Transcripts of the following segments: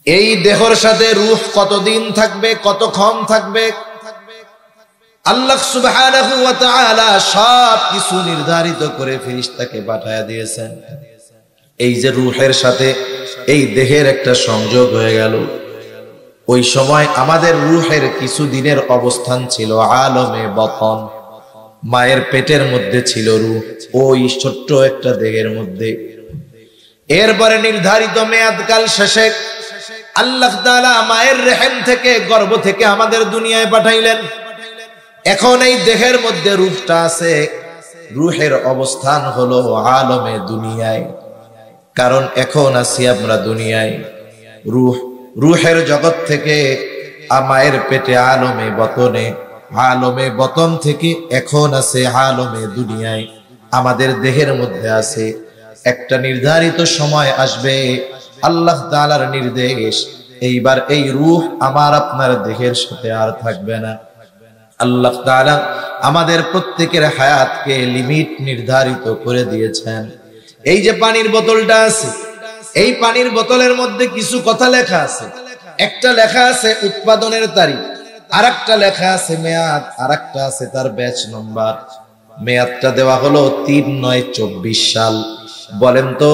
এই দেহের সাথে রূহ কতদিন থাকবে, কতক্ষণ থাকবে, আল্লাহ সুবহানাহু ওয়া তাআলা সব কিছু নির্ধারিত করে ফেরেশতাকে পাঠিয়ে দিয়েছেন। এই যে রূহের সাথে এই দেহের একটা সংযোগ হয়ে গেল, ওই সময় আমাদের রূহের কিছু দিনের অবস্থান ছিল আলমে বতন, মায়ের পেটের মধ্যে ছিল রূহ, ওই ছোট্ট একটা দেহের মধ্যে। এরপরে নির্ধারিত মেয়াদকাল শেষে আল্লাহ তাআলা মায়ের রেহেম থেকে, গর্ভ থেকে আমাদের দুনিয়ায় পাঠাইলেন। এখন এই দেহের মধ্যে রূহটা আছে, রূহের অবস্থান হলো আলমে দুনিয়ায়। কারণ এখন আছি আমরা দুনিয়ায়, রূহের জগৎ থেকে মায়ের পেটে আলমে বতনে, আলমে বতন থেকে এখন আছে আলমে দুনিয়ায়। আমাদের দেহের মধ্যে আছে, একটা নির্ধারিত সময় আসবে, আল্লাহ তাআলার নির্দেশ, এইবার এই রূহ আমার আপনার দেহের সাথে আর থাকবে না। আল্লাহ তাআলা আমাদের প্রত্যেকের হায়াতকে লিমিট নির্ধারিত করে দিয়েছেন। এই যে পানির বোতলটা আছে, এই পানির বোতলের মধ্যে কিছু কথা লেখা আছে। একটা লেখা আছে উৎপাদনের তারিখ, আরেকটা লেখা আছে মেয়াদ, আরেকটা আছে তার ব্যাচ নম্বর। মেয়াদটা দেওয়া হলো ৩/৯/২৪ সাল। বলেন তো,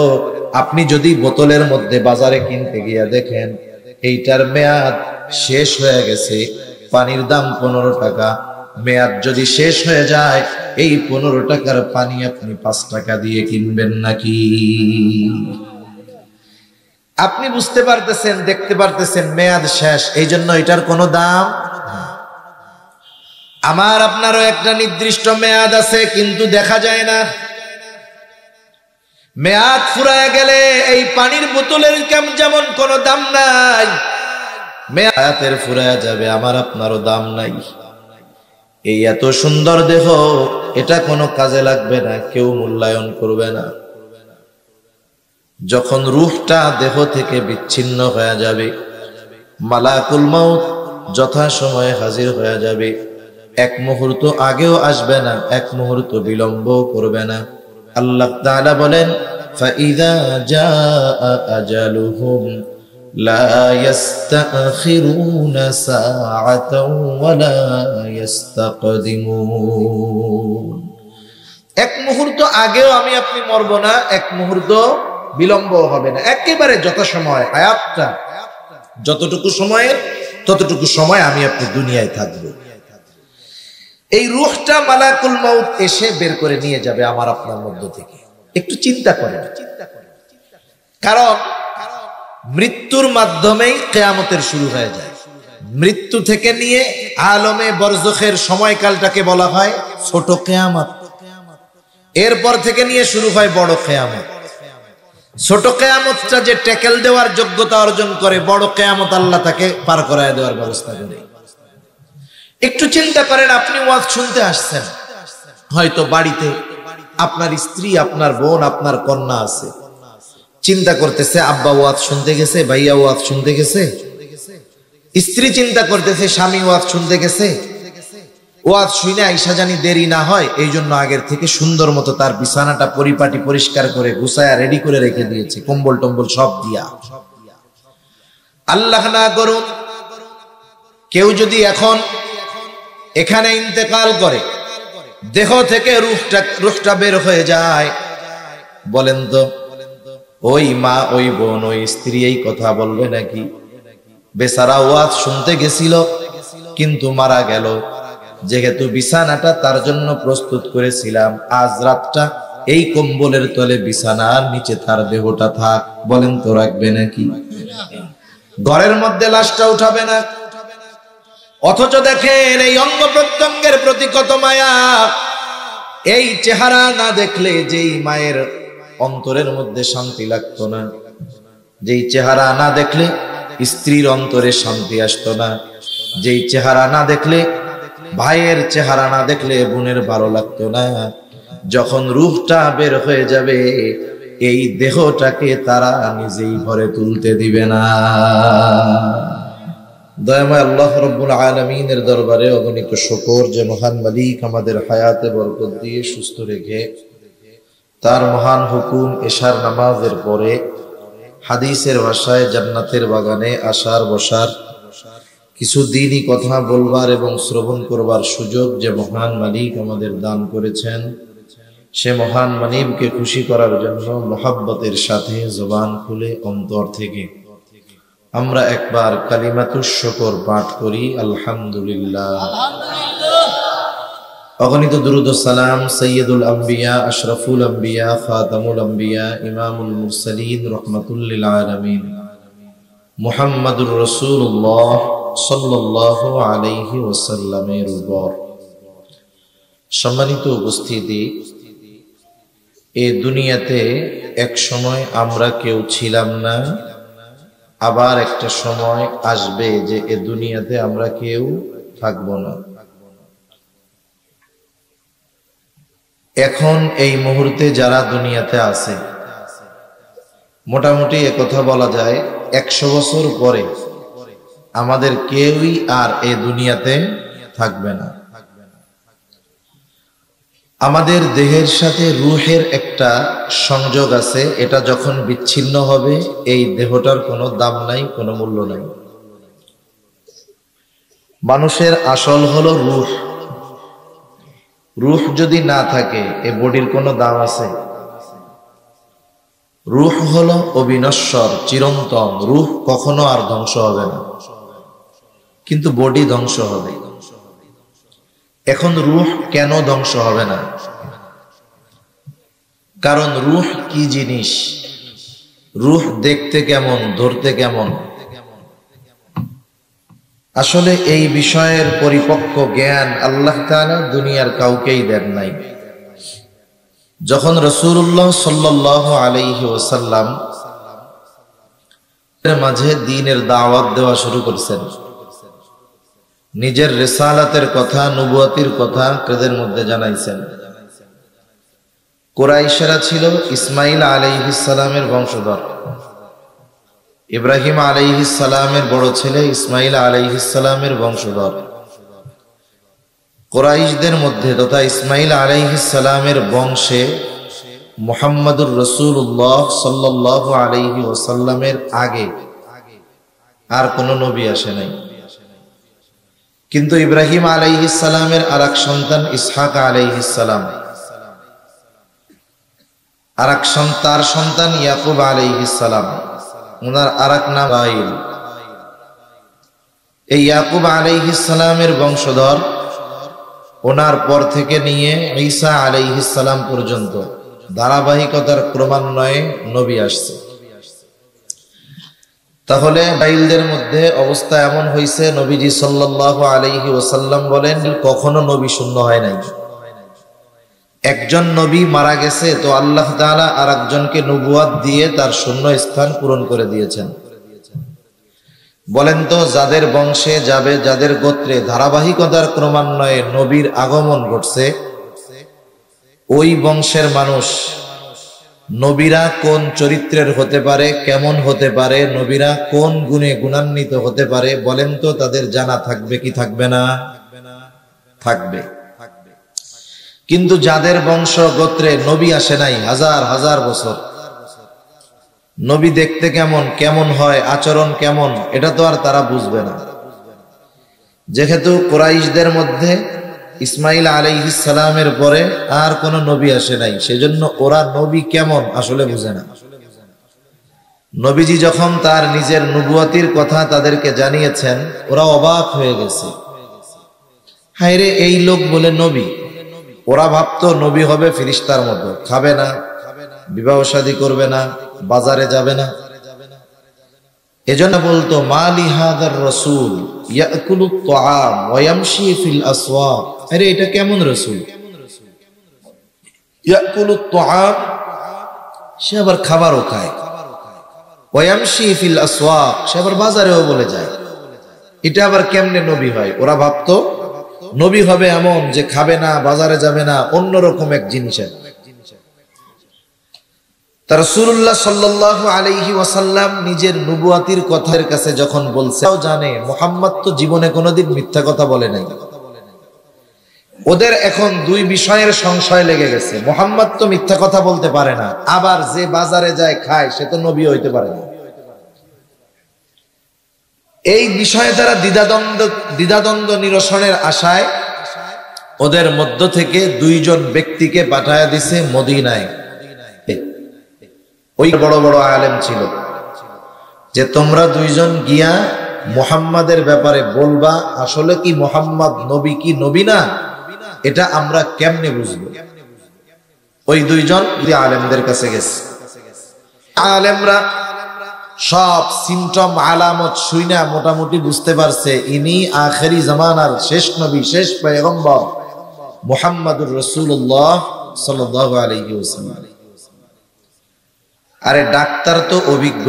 আপনি যদি বোতলের মধ্যে বাজারে কিনতে গিয়ে দেখেন এইটার মেয়াদ শেষ হয়ে গেছে, পানির দাম ১৫ টাকা, মেয়াদ যদি শেষ হয়ে যায় এই ১৫ টাকার পানি আপনি ৫ টাকা দিয়ে কিনবেন নাকি? আপনি বুঝতে পারতেছেন, দেখতে পারতেছেন মেয়াদ শেষ, এই জন্য এটার কোনো দাম। আমার আপনারও একটা নির্দিষ্ট মেয়াদ আছে, কিন্তু দেখা যায় না। মেয়াদ ফুরায় গেলে এই পানির বোতলের যেমন কোনো দাম নাই, মেয়াদের ফুরায় যাবে আমার আপনারও দাম নাই। এই এত সুন্দর দেহ, এটা কোনো কাজে লাগবে না, কেউ মূল্যায়ন করবে না। যখন রূহটা দেহ থেকে বিচ্ছিন্ন হয়ে যাবে, মালাকুল মউত যথাসময়ে হাজির হয়ে যাবে। এক মুহূর্ত আগেও আসবে না, এক মুহূর্ত বিলম্ব করবে না। আল্লাহ তাআলা বলেন, ফাইযা জাআ আজালুহুম লা ইস্তাখিরুনা সাআতাও ওয়া লা ইস্তাকদিমুন। এক মুহূর্ত আগেও আমি আপনি মরব না, এক মুহূর্ত বিলম্ব হবে না, একেবারে যথাসময় হায়াতটা যতটুকু সময়ের ততটুকু সময় আমি আপনি দুনিয়ায় থাকব। এই রূহটা মালাকুল মউত এসে বের করে নিয়ে যাবে আমার আপনার মধ্য থেকে। একটু চিন্তা করেন, কারণ মৃত্যুর মাধ্যমেই কিয়ামতের শুরু হয়ে যায়। মৃত্যু থেকে নিয়ে আলমে বরজখের সময়কালটাকে বলা হয় ছোট কিয়ামত, এরপর থেকে নিয়ে শুরু হয় বড় কিয়ামত। ছোট কিয়ামতটা যে ট্যাকেল দেওয়ার যোগ্যতা অর্জন করে, বড় কিয়ামত আল্লাহ তাকে পার করায় দেওয়ার ব্যবস্থা করে। একটু চিন্তা করেন, আপনি ওয়াজ শুনতে আসছেন, হয়তো বাড়িতে আপনার স্ত্রী, আপনার বোন, আপনার কন্যা আছে, চিন্তা করতেছে আব্বা ওয়াজ শুনতে গেছে, ভাইয়া ওয়াজ শুনতে গেছে। স্ত্রী চিন্তা করতেছে স্বামী ওয়াজ শুনতে গেছে, ওয়াজ শুনে আইসা জানি দেরি না হয়, এই জন্য আগের থেকে সুন্দর মতো তার বিছানাটা পরিপাটি পরিষ্কার করে গুছায়া রেডি করে রেখে দিয়েছে, কম্বল টম্বল সব দিয়া। আল্লাহ না করুন কেউ যদি এখন এখানে ইন্তেকাল করে, দেহ থেকে রূহটা বের হয়ে যায়, বলেন তো ওই মা, ওই বোন, ওই স্ত্রী এই কথা বলবে নাকি? বেচারা ওয়াজ শুনতে গেছিল কিন্তু মারা গেল, যেহেতু বিছানাটা তার জন্য প্রস্তুত করেছিলাম, আজ রাতটা এই কম্বলের তলে বিছানার নিচে তার দেহটা থাক, বলেন তো রাখবে নাকি? ঘরের মধ্যে লাশটা উঠাবে না। অথচ দেখেন এই অঙ্গ প্রত্যঙ্গের প্রতি কত মায়া। এই চেহারা না দেখলে যেই মায়ের অন্তরের মধ্যে শান্তি লাগতো না, যেই চেহারা না দেখলে স্ত্রীর অন্তরে শান্তি আসতো না, যেই চেহারা না দেখলে ভাইয়ের চেহারা না দেখলে বোনের ভালো লাগতো না, যখন রূহটা বের হয়ে যাবে এই দেহটাকে তারা নিজেই ঘরে তুলতে দিবে না। দয়াময় আল্লাহ রাব্বুল আলামিনের দরবারে অগণিত শুকর যে মহান মালিক আমাদের হায়াতে বরকত দিয়ে সুস্থ রেখে তার মহান হুকুম এশার নামাজের পরে হাদিসের ভাষায় জান্নাতের বাগানে আসার বসার, কিছু দিনই কথা বলবার এবং শ্রবণ করবার সুযোগ যে মহান মালিক আমাদের দান করেছেন, সে মহান মালিককে খুশি করার জন্য মহাব্বতের সাথে জবান খুলে অন্তর থেকে আমরা একবার কালিমাতুশ শুকর পাঠ করি, আলহামদুলিল্লাহ। অগণিত দুরূদ ও সালাম সাইয়্যিদুল আম্বিয়া, আশরাফুল আম্বিয়া, খাতামুল আম্বিয়া, ইমামুল মুরসালিন, রাহমাতুল লিল আলামিন মুহাম্মাদুর রাসূলুল্লাহ সাল্লাল্লাহু আলাইহি ওয়াসাল্লামের উপর। সম্মানিত উপস্থিতি, এই দুনিয়াতে এক সময় আমরা কেউ ছিলাম না, আবার একটা সময় আসবে যে এ দুনিয়াতে আমরা কেউ থাকবো না। এখন এই মুহূর্তে যারা দুনিয়াতে আছে, মোটামুটি একথা বলা যায় 100 বছর পরে আমাদের কেউই আর এই দুনিয়াতে থাকবে না। আমাদের দেহের সাথে রূহের একটা সংযোগ আছে, এটা যখন বিচ্ছিন্ন হবে এই দেহটার কোনো দাম নাই, কোনো মূল্য নাই। মানুষের আসল হলো রূহ। রূহ যদি না থাকে এ বডির কোনো দাম আছে? রূহ হলো অবিনশ্বর, চিরন্তন। রূহ কখনো আর ধ্বংস হবে না, কিন্তু বডি ধ্বংস হবে। এখন রূহ কেন ধ্বংস হবে না? কারণ রূহ কি জিনিস, রূহ দেখতে কেমন, ধরতে কেমন, আসলে এই বিষয়ের পরিপক্ক জ্ঞান আল্লাহ তাআলা দুনিয়ার কাউকেই দেন নাই। যখন রাসূলুল্লাহ সাল্লাল্লাহু আলাইহি ওয়াসাল্লাম এর মাঝে দ্বীনের দাওয়াত দেওয়া শুরু করেছেন, নিজের রিসালাতের কথা, নবুয়তির কথা তাদের মধ্যে জানাইছেন। কুরাইশরা ছিল ইসমাঈল আলাইহিস সালামের বংশধর। ইব্রাহিম আলাইহিস সালামের বড় ছেলে ইসমাঈল আলাইহিস সালামের বংশধর। কুরাইশদের মধ্যে তথা ইসমাঈল আলাইহিস সালামের বংশে মুহাম্মদুর রাসূলুল্লাহ সাল্লাল্লাহু আলাইহি ওয়াসাল্লামের আগে আর কোন নবী আসে নাই। কিন্তু ইব্রাহিম আলাইহিস সালামের আরেক সন্তান ইসহাক আলাইহিস সালাম, আরেক তার সন্তান ইয়াকুব আলাইহিস সালাম, ওনার আরেক নাম ইসরাঈল। এই ইয়াকুব আলাইহিস সালামের বংশধর, ওনার পর থেকে নিয়ে ঈসা আলাইহিস সালাম পর্যন্ত ধারাবাহিকতার ক্রমান্বয়ে নবী আসছে। তাহলে বাইলদের মধ্যে অবস্থা এমন হয়েছে, নবীজি সাল্লাল্লাহু আলাইহি ওয়াসাল্লাম বলেন কখনো নবী শূন্য হয় নাই। একজন নবী মারা গেছে তো আল্লাহ তাআলা আরেকজনকে নবুয়ত দিয়ে তার শূন্য স্থান পূরণ করে দিয়েছেন। বলেন তো, যাদের বংশে যাবে, যাদের গোত্রে ধারাবাহিকতার ক্রমান্বয়ে নবীর আগমন ঘটছে, ওই বংশের মানুষ নবীরা কোন চরিত্রের হতে পারে, কেমন হতে পারে, নবীরা কোন গুণে গুণান্বিত হতে পারে, বলেন তো তাদের জানা থাকবে কি থাকবে না? থাকবে। কিন্তু যাদের বংশ গোত্রে নবী আসে নাই হাজার হাজার বছর, নবী দেখতে কেমন, কেমন হয়, আচরণ কেমন, এটা তো আর তারা বুঝবে না। যেহেতু কুরাইশদের মধ্যে ইসমাঈল আলাইহিস সালামের পরে আর কোন নবী আসে নাই, সেজন্য ওরা নবী কেমন আসলে বুঝে না। নবীজি যখন তার নিজের নবুয়তির কথা তাদেরকে জানিয়েছেন, ওরা অবাক হয়ে গেছে। হায়রে, এই লোক বলে নবী! ওরা ভাবতো নবী হবে ফেরেশতার মতো, খাবে না, বিবাহ শাদী করবে না, বাজারে যাবে না। এজন্য বলতো মালি হাদার রাসূল ইয়াকুলুত তাআম ওয়া ইয়ামশি ফিল আসওয়াক। আরে এটা কেমন রাসূল? ইয়াকুলুত তাআম, সে আবার খাবারও খায়, ওয়া ইয়ামশি ফিল আসওয়াক, সে আবার বাজারেও বলে যায়। এটা আবার কেমনে নবী হয়? ওরা ভাবতো নবী হবে এমন যে খাবে না, বাজারে যাবে না, অন্যরকম এক জিনিস। রাসূলুল্লাহ সাল্লাল্লাহু আলাইহি ওয়াসাল্লাম নিজের নবুয়তির কথার কাছে যখন বলছে, জানে মুহাম্মদ তো জীবনে কোনোদিন মিথ্যা কথা বলে নাই। ওদের এখন দুই বিষয়ের সংশয় লেগে গেছে। মুহাম্মদ তো মিথ্যা কথা বলতে পারে না, আবার যে বাজারে যায় খায় সে তো নবী হইতে পারে না। এই বিষয়ে তারা দ্বিধাদ্বন্দ্ব নিরসনের আশায় ওদের মধ্য থেকে দুইজন ব্যক্তিকে পাঠায়া দিছে মদিনায়। ওই বড় বড় আলেম ছিল যে তোমরা দুইজন গিয়া মুহাম্মাদের ব্যাপারে বলবা, আসলে কি মুহাম্মদ নবী কি নবী না, এটা আমরা কেমনে বুঝবো। ওই দুইজন আলেমদের কাছে গেছে। আলেমরা সব সিমটম আলামত শুইনা মোটামুটি বুঝতে পারছে ইনি আখেরি জামানার শেষ নবী, শেষ পয়গম্বর মুহাম্মাদুর রাসূলুল্লাহ সাল্লাল্লাহু আলাইহি ওয়াসাল্লাম। আরে ডাক্তার তো অভিজ্ঞ,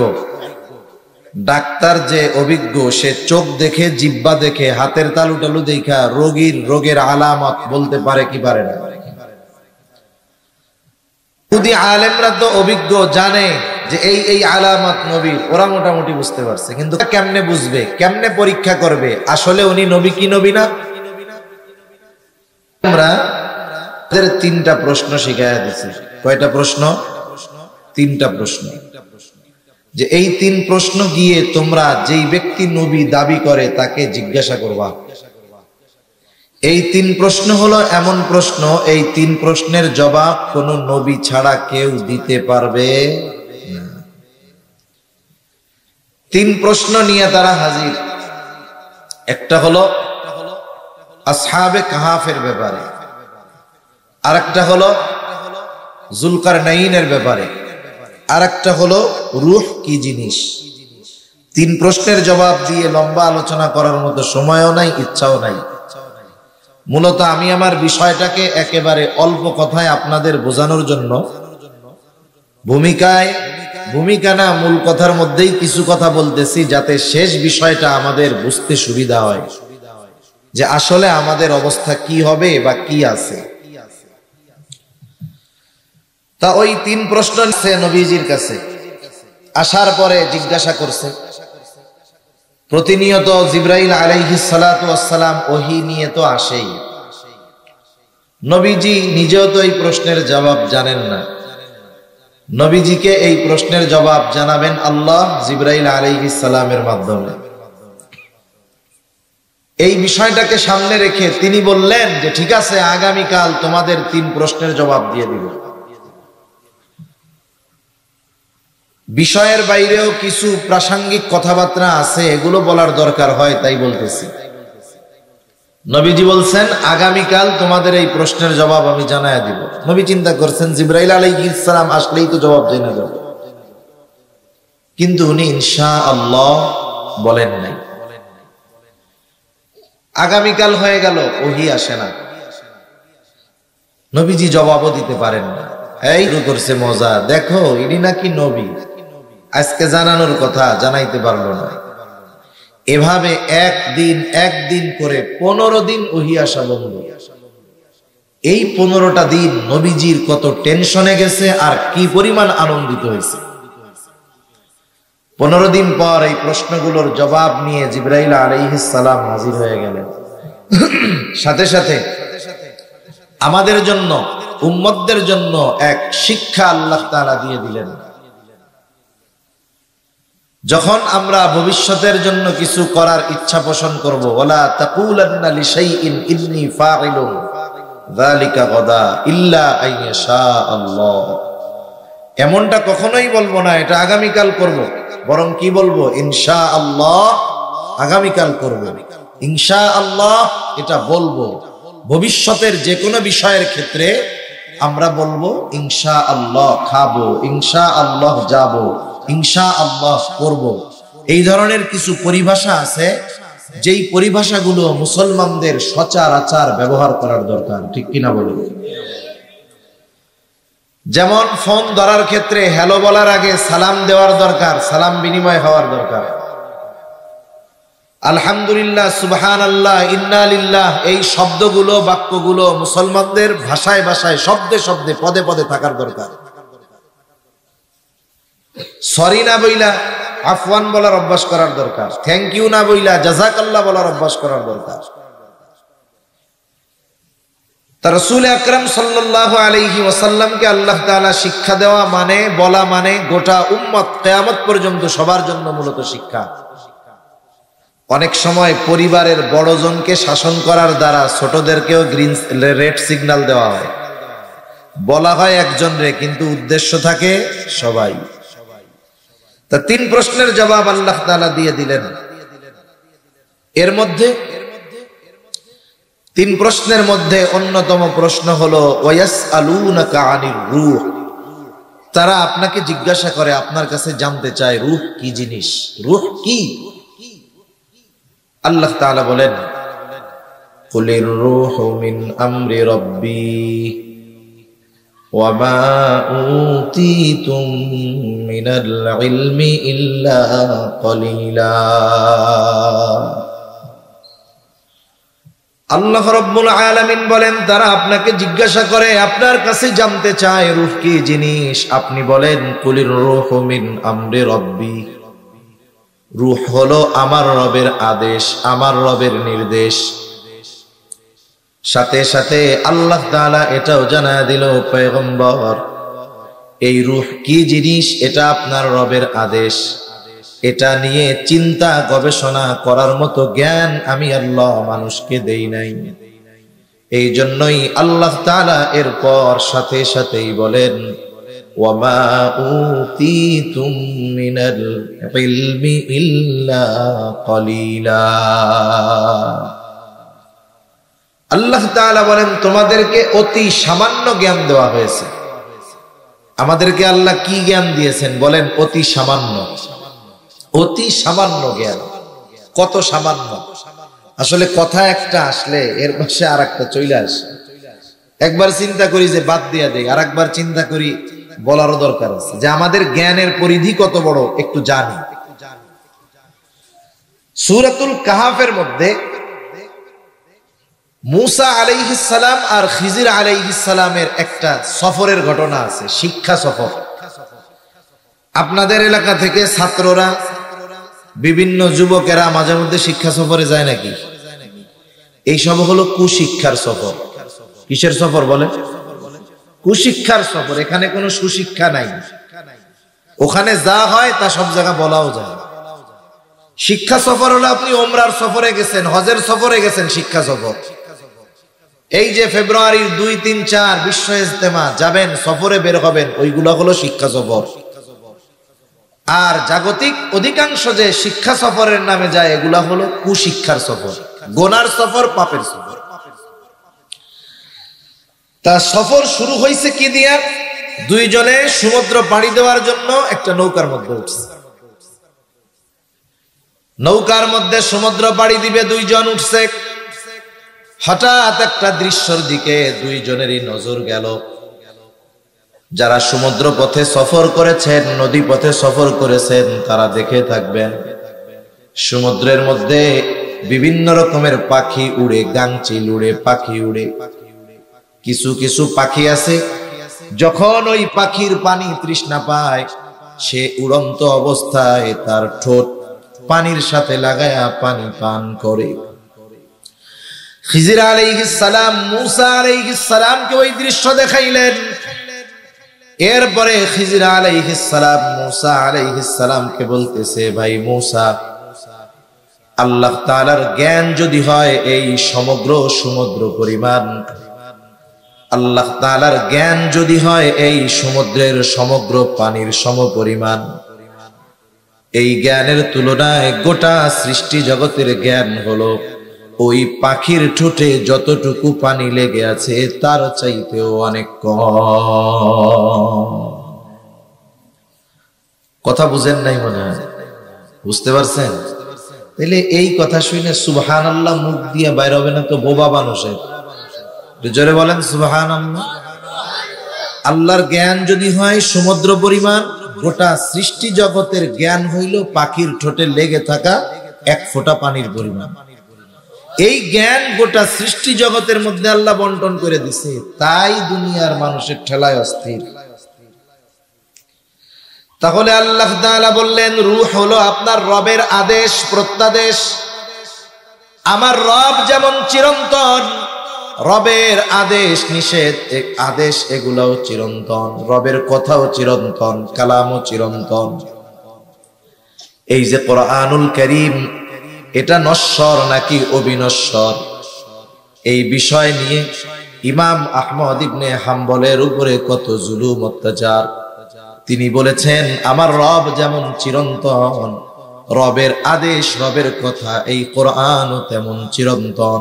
ডাক্তার যে অভিজ্ঞ সে চোখ দেখে, জিহ্বা দেখে, হাতের তালু টালু দেখা রোগের আলামত বলতে পারে কি পারে না। ইহুদি আলেমরা তো অভিজ্ঞ, জানে যে এই আলামত নবীর, ওরা মোটামুটি বুঝতে পারছে। কিন্তু কেমনে বুঝবে, কেমনে পরীক্ষা করবে আসলে উনি নবী কি নবী না। আমরা তিনটা প্রশ্ন শিখাইয়া দিছি। কয়টা প্রশ্ন? তিনটা প্রশ্ন। যে এই তিন প্রশ্ন গিয়ে তোমরা যেই ব্যক্তি নবী দাবি করে তাকে জিজ্ঞাসা করবা। এই তিন প্রশ্ন হলো এমন প্রশ্ন, এই তিন প্রশ্নের জবাব কোন নবী ছাড়া কেউ দিতে পারবে না। তিন প্রশ্ন নিয়ে তারা হাজির। একটা হলো আসহাবে কাহাফের ব্যাপারে, আরেকটা হলো যুলকারনাইনের ব্যাপারে, আরেকটা হলো রূহ কি জিনিস। তিন প্রশ্নের জবাব দিয়ে লম্বা আলোচনা করার মতো সময়ও নাই, ইচ্ছাও নাই। মূলত আমি আমার বিষয়টাকে একেবারে অল্প কথায় আপনাদের বোঝানোর জন্য ভূমিকা না মূল কথার মধ্যেই কিছু কথা বলতেছি, যাতে শেষ বিষয়টা আমাদের বুঝতে সুবিধা হয় যে আসলে আমাদের অবস্থা কি হবে বা কি আছে। তা ওই তিন প্রশ্ন সে নবীজির কাছে আসার পরে জিজ্ঞাসা করছে। প্রতিনিয়ত জিবরাইল আলাইহিস সালাতু ওয়াস সালাম ওহী নিয়ে তো আসেই। নবীজি নিজেও তো এই প্রশ্নের জবাব জানেন না। নবীজিকে এই প্রশ্নের জবাব জানাবেন আল্লাহ জিবরাইল আলাইহিস সালামের মাধ্যমে। এই বিষয়টাকে সামনে রেখে তিনি বললেন যে ঠিক আছে, আগামীকাল তোমাদের তিন প্রশ্নের জবাব দিয়ে দিব। বিষয়ের বাইরেও কিছু প্রাসঙ্গিক কথাবার্তা আছে, এগুলো বলার দরকার হয়, তাই বলতেছি। নবীজি বলছেন আগামীকাল তোমাদের এই প্রশ্নের জবাব আমি জানায়া দিব। নবী চিন্তা করছেন জিবরাইল আলাইহিস সালাম আসলেই তো জবাব জেনে যাবে, কিন্তু উনি ইনশাআল্লাহ বলেন নাই। আগামীকাল হয়ে গেল, ওহী আসে না, নবীজি জবাবও দিতে পারেন না। এই শুরু করছে মজা, দেখো ইনি নাকি নবী, আজকে জানানোর কথা জানাইতে পারলো না। এভাবে একদিন করে 15 দিন ওহী আসা বন্ধ। এই 15টা দিন নবীজির কত টেনশনে গেছে আর কি পরিমাণ আনন্দিত হয়েছে। 15 দিন পর এই প্রশ্নগুলোর জবাব নিয়ে জিবরাইল আলাইহিস সালাম হাজির হয়ে গেলেন। সাথে সাথে আমাদের জন্য, উম্মতদের জন্য এক শিক্ষা আল্লাহ তাআলা দিয়ে দিলেন। যখন আমরা ভবিষ্যতের জন্য কিছু করার ইচ্ছা পোষণ করব, ওয়ালা তাকুলান্না লিশাইইন ইন্নী ফাইলুন যালিকা গাদা ইল্লা আইয়াশা আল্লাহ, এমনটা কখনোই বলবো না এটা আগামীকাল করব, বরং কি বলবো ইনশাআল্লাহ আগামীকাল করব, ইনশাআল্লাহ এটা বলবো। ভবিষ্যতের যে কোনো বিষয়ের ক্ষেত্রে আমরা বলবো ইনশাআল্লাহ খাবো, ইনশাআল্লাহ যাবো, ইনশাআল্লাহ করব। এই ধরনের কিছু পরিভাষা আছে, যেই পরিভাষাগুলো মুসলমানদের সচরাচর ব্যবহার করার দরকার, ঠিক কিনা বলুন? যেমন ফোন ধরার ক্ষেত্রে হ্যালো বলার আগে সালাম দেওয়ার দরকার, সালাম বিনিময় হওয়ার দরকার। আলহামদুলিল্লাহ, সুবহানাল্লাহ, ইন্না লিল্লাহ, এই শব্দগুলো, বাক্যগুলো মুসলমানদের ভাষায় ভাষায়, শব্দে শব্দে, পদে পদে থাকার দরকার। সরি না বইলা আফওয়ান বলার অভ্যাস করার দরকার, থ্যাংক ইউ না বইলা জাযাকাল্লাহ বলার অভ্যাস করার দরকার। তা রাসূল আকরাম সাল্লাল্লাহু আলাইহি ওয়াসাল্লামকে আল্লাহ তাআলা শিক্ষা দেওয়া মানে, বলা মানে গোটা উম্মত কিয়ামত পর্যন্ত সবার জন্য মূলত শিক্ষা। অনেক সময় পরিবারের বড়জনকে শাসন করার দ্বারা ছোটদেরকেও রেড সিগন্যাল দেওয়া হয়, বলা হয় একজন রে, কিন্তু উদ্দেশ্য থাকে সবাই। তা 3 প্রশ্নের জবাব আল্লাহ তাআলা দিয়ে দিলেন। এর মধ্যে 3 প্রশ্নের মধ্যে অন্যতম প্রশ্ন হলো ওয়ায়াসআলুনাকা আনির রূহ, তারা আপনাকে জিজ্ঞাসা করে, আপনার কাছে জানতে চায় রূহ কি জিনিস, রূহ কি? আল্লাহ তাআলা বলেন কুলির রূহু মিন আমরি রাব্বি ওয়া মা উতীতুম মিনাল ইলমি ইল্লা কলিলা। আল্লাহ রাব্বুল আলামিন বলেন, তারা আপনাকে জিজ্ঞাসা করে, আপনার কাছে জানতে চায় রূহ কি জিনিস। আপনি বলেন কুলির রূহু মিন আমরি রাব্বি, রূহ হলো আমার রবের আদেশ, আমার রবের নির্দেশ। সাথে সাথে আল্লাহ তাআলা এটাও জানায় দিল, পয়গম্বর এই রূহ কি জিনিস এটা আপনার রবের আদেশ, এটা নিয়ে চিন্তা গবেষণা করার মতো জ্ঞান আমি আল্লাহ মানুষকে দেই নাই। এই জন্যই আল্লাহ তাআলা এরপর সাথে সাথেই বলেন ওয়া মা উতীতুম মিনাল ইলমি ইল্লা কলিলা। আল্লাহ তাআলা বলেন, তোমাদেরকে অতি সামান্য জ্ঞান দেওয়া হয়েছে। আমাদেরকে আল্লাহ কি জ্ঞান দিয়েছেন বলেন? অতি সামান্য, অতি সামান্য জ্ঞান। কত সামান্য! আসলে কথা একটা আসলে এর পাশে আর একটা চলে আসে। একবার চিন্তা করি যে বাদ দিয়া দেই, আর একবার চিন্তা করি বলারও দরকার আছে যে আমাদের জ্ঞানের পরিধি কত বড় একটু জানি। সূরাতুল কাহাফের মধ্যে মূসা আলাইহিস সালাম আর খিজির আলাইহিস সালামের একটা সফরের ঘটনা আছে, শিক্ষা সফর। আপনাদের এলাকা থেকে ছাত্ররা, বিভিন্ন যুবকেরা মাঝে মধ্যে শিক্ষা সফরে যায় নাকি? এই সব হলো কুশিক্ষার সফর। কিসের সফর বলে? কুশিক্ষার সফর। এখানে কোনো সুশিক্ষা নাই, ওখানে যা হয় তা সব জায়গা বলাও যায়। শিক্ষা সফর হলো আপনি ওমরার সফরে গেছেন, হজের সফরে গেছেন, শিক্ষা সফর। এই যে ফেব্রুয়ারির 2, 3, 4 বিশ্ব ইজতেমা যাবেন, সফরে বের হবেন, ওইগুলো হলো শিক্ষা সফর। আর জাগতিক অধিকাংশ যে শিক্ষা সফরের নামে যায় এগুলা হলো কুশিক্ষার সফর, গোনার সফর, পাপের সফর। তা সফর শুরু হয়েছে কি দিয়া? 2 জনে সমুদ্র পাড়ি দেওয়ার জন্য একটা নৌকার মধ্যে উঠছে। নৌকার মধ্যে সমুদ্র পাড়ি দিবে, 2 জন উঠছে। হঠাৎ একটা দৃশ্যের দিকে 2 জনেরই নজর গেল। যারা সমুদ্র পথে সফর করেছেন, নদী পথে সফর করেছেন, তারা দেখে থাকবেন সমুদ্রের মধ্যে বিভিন্ন রকমের পাখি উড়ে, গাংচিল উড়ে, পাখি উড়ে। কিছু কিছু পাখি আছে যখন ওই পাখির পানি তৃষ্ণা পায়, সে উড়ন্ত অবস্থায় তার ঠোঁট পানির সাথে লাগায়া পানি পান করে। খিজির আলাইহিস সালাম মূসা আলাইহিস সালামকে ওই দৃশ্য দেখাইলেন। এরপরে খিজির আলাইহিস সালাম মূসা আলাইহিস সালামকে বলতেছে, ভাই মূসা, আল্লাহ তাআলার জ্ঞান যদি হয় এই সমগ্র সমুদ্র পরিমাণ, আল্লাহ তাআলার জ্ঞান যদি হয় এই সমুদ্রের সমগ্র পানির সমপরিমাণ, এই জ্ঞানের তুলনায় গোটা সৃষ্টি জগতের জ্ঞান হলো ওই পাখির ঠোঁটে যতটুকু পানি লেগে আছে তার চাইতেও অনেক কম। কথা বুঝেন নাই মনে হয়? বুঝতে পারছেন? তাহলে এই কথা শুনে সুবহানাল্লাহ মুখ দিয়ে বাইর হবে না তো বোবা মানুষের? জোরে বলেন সুবহানাল্লাহ। আল্লাহর জ্ঞান যদি হয় সমুদ্র পরিমাণ, গোটা সৃষ্টি জগতের জ্ঞান হইল পাখির ঠোঁটে লেগে থাকা 1 ফোঁটা পানির পরিমাণ। এই জ্ঞান গোটা সৃষ্টি জগতের মধ্যে আল্লাহ বন্টন করে দিছে, তাই দুনিয়ার মানুষের ঠেলায় অস্থির। তাহলে আল্লাহ তাআলা বললেন, রূহ হলো আপনার রবের আদেশ প্রত্যাদেশ। আমার রব যেমন চিরন্তন, রবের আদেশ নিষেধ আদেশ এগুলাও চিরন্তন, রবের কথাও চিরন্তন, কালামও চিরন্তন। এই যে কোরআনুল কারীম এটা নশ্বর নাকি অবিনশ্বর, এই বিষয় নিয়ে ইমাম আহমদ ইবনে হাম্বলের উপরে কত জুলুম অত্যাচার। তিনি বলেছেন আমার রব যেমন চিরন্তন, রবের আদেশ রবের কথা এই কোরআনও তেমন চিরন্তন।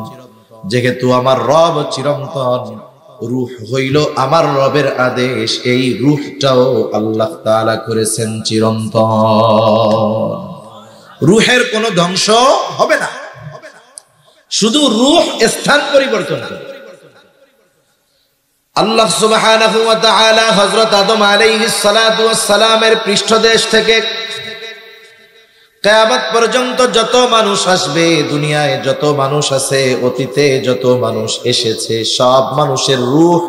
যেহেতু আমার রব চিরন্তন, রূহ হইল আমার রবের আদেশ, এই রূহটাও আল্লাহ তাআলা করেছেন চিরন্তন। রূহের কোনো ধ্বংস হবে না, শুধু রূহ স্থান পরিবর্তন করে। আল্লাহ সুবহানাহু ওয়া তাআলা হযরত আদম আলাইহিস সালাতু ওয়াস সালামের পৃষ্ঠদেশ থেকে কিয়ামত পর্যন্ত যত মানুষ আসবে, দুনিয়ায় যত মানুষ আছে, অতীতে যত মানুষ এসেছে, সব মানুষের রূহ